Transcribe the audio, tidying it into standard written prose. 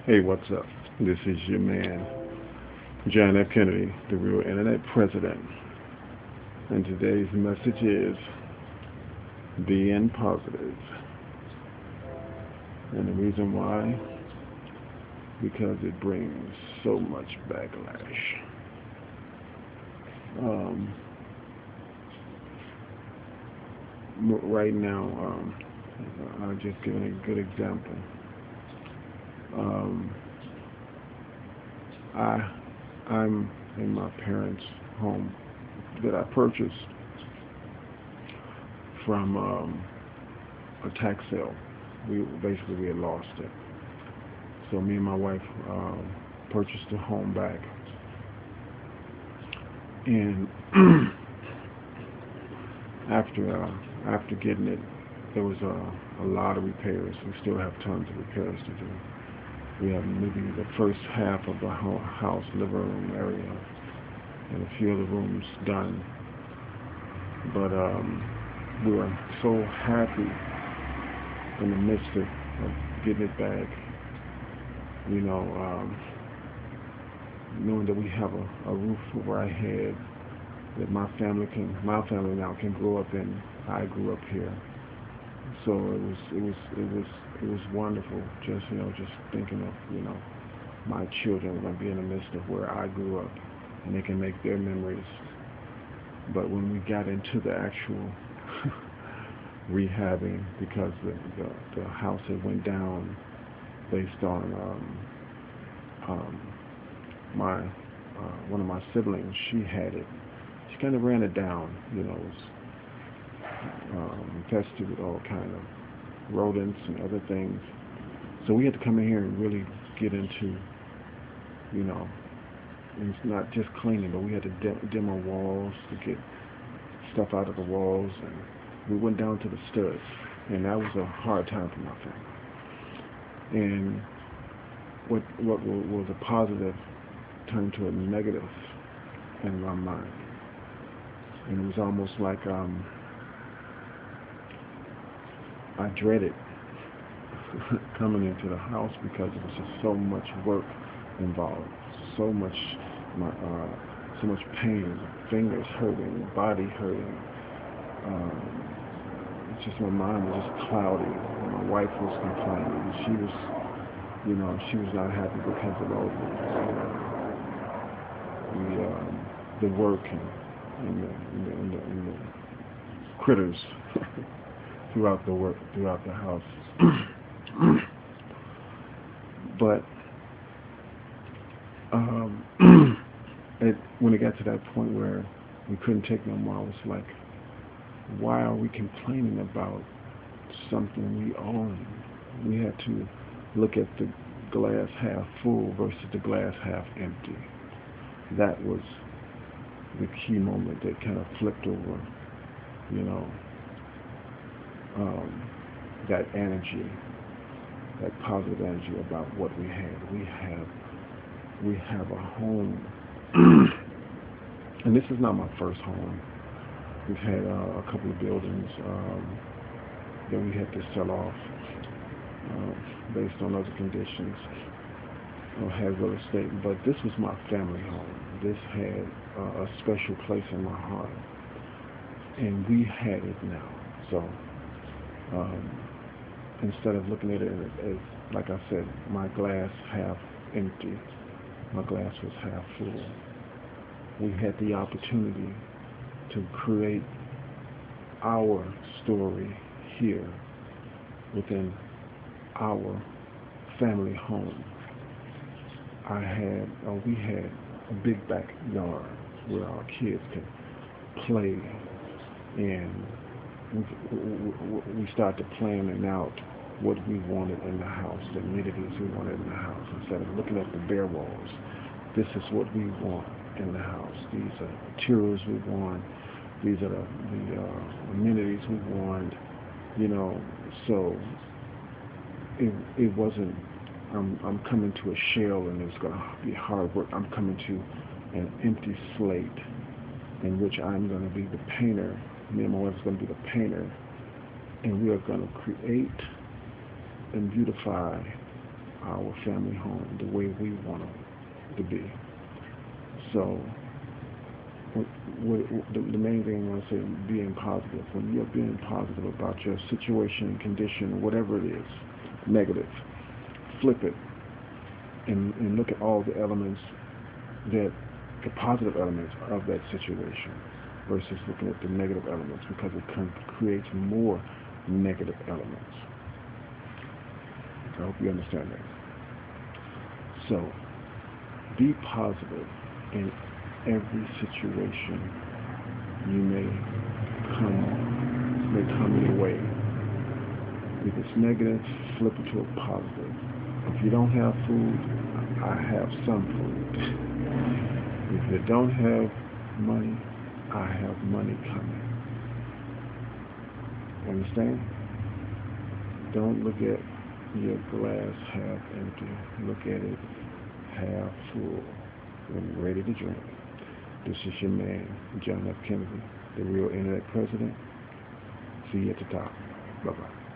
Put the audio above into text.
Hey, what's up? This is your man, John F. Kennedy, the real internet president. And today's message is being positive. And the reason why, because it brings so much backlash. Um, right now, I'll just give a good example. Um, I'm in my parents' home that I purchased from a tax sale. We had lost it, so me and my wife purchased the home back, and after getting it, there was a lot of repairs. We still have tons of repairs to do. We have maybe the first half of the house, living room area, and a few of the rooms done. But we were so happy in the midst of getting it back, you know, knowing that we have a roof over our head that my family now can grow up in. I grew up here, so it was wonderful. Just thinking of my children are going to be in the midst of where I grew up, and they can make their memories. But when we got into the actual rehabbing, because the house had went down based on my one of my siblings, she had it. She kind of ran it down, it was infested with all kind of rodents and other things. So we had to come in here and really get into, and it's not just cleaning, but we had to demo walls to get stuff out of the walls, and we went down to the studs, and that was a hard time for my family. And what was a positive turned to a negative in my mind, and it was almost like I dreaded coming into the house because it was just so much work involved, so much so much pain, fingers hurting, body hurting. It's just my mind was just cloudy. My wife was complaining. She was not happy because of all the work and the critters throughout the house. But when it got to that point where we couldn't take no more, I was like, why are we complaining about something we own? We had to look at the glass half full versus the glass half empty. That was the key moment that kind of flipped over, that energy, that positive energy about what we had. We have a home, and this is not my first home. We've had a couple of buildings that we had to sell off based on other conditions. Had real estate, but this was my family home. This had a special place in my heart, and we had it now. So instead of looking at it as, like I said, my glass half empty, my glass was half full. We had the opportunity to create our story here within our family home. We had a big backyard where our kids could play, and we started planning out what we wanted in the house, the amenities we wanted in the house. Instead of looking at the bare walls, this is what we want in the house. These are the materials we want. These are the amenities we want. So it wasn't. I'm coming to a shell, and it's going to be hard work. I'm coming to an empty slate in which I'm going to be the painter. Me and my wife is going to be the painter, and we are going to create and beautify our family home the way we want it to be. So the main thing I want to say, being positive. When you're being positive about your situation, condition, whatever it is, negative, flip it and look at all the elements, that the positive elements of that situation versus looking at the negative elements, because it creates more negative elements. I hope you understand that. So be positive in every situation you may come your way. If it's negative, flip it to a positive. If you don't have food, I have some food. If you don't have money, I have money coming. Understand? Don't look at your glass half empty. Look at it half full and ready to drink. This is your man, John F. Kennedy, the real internet president. See you at the top. Bye-bye.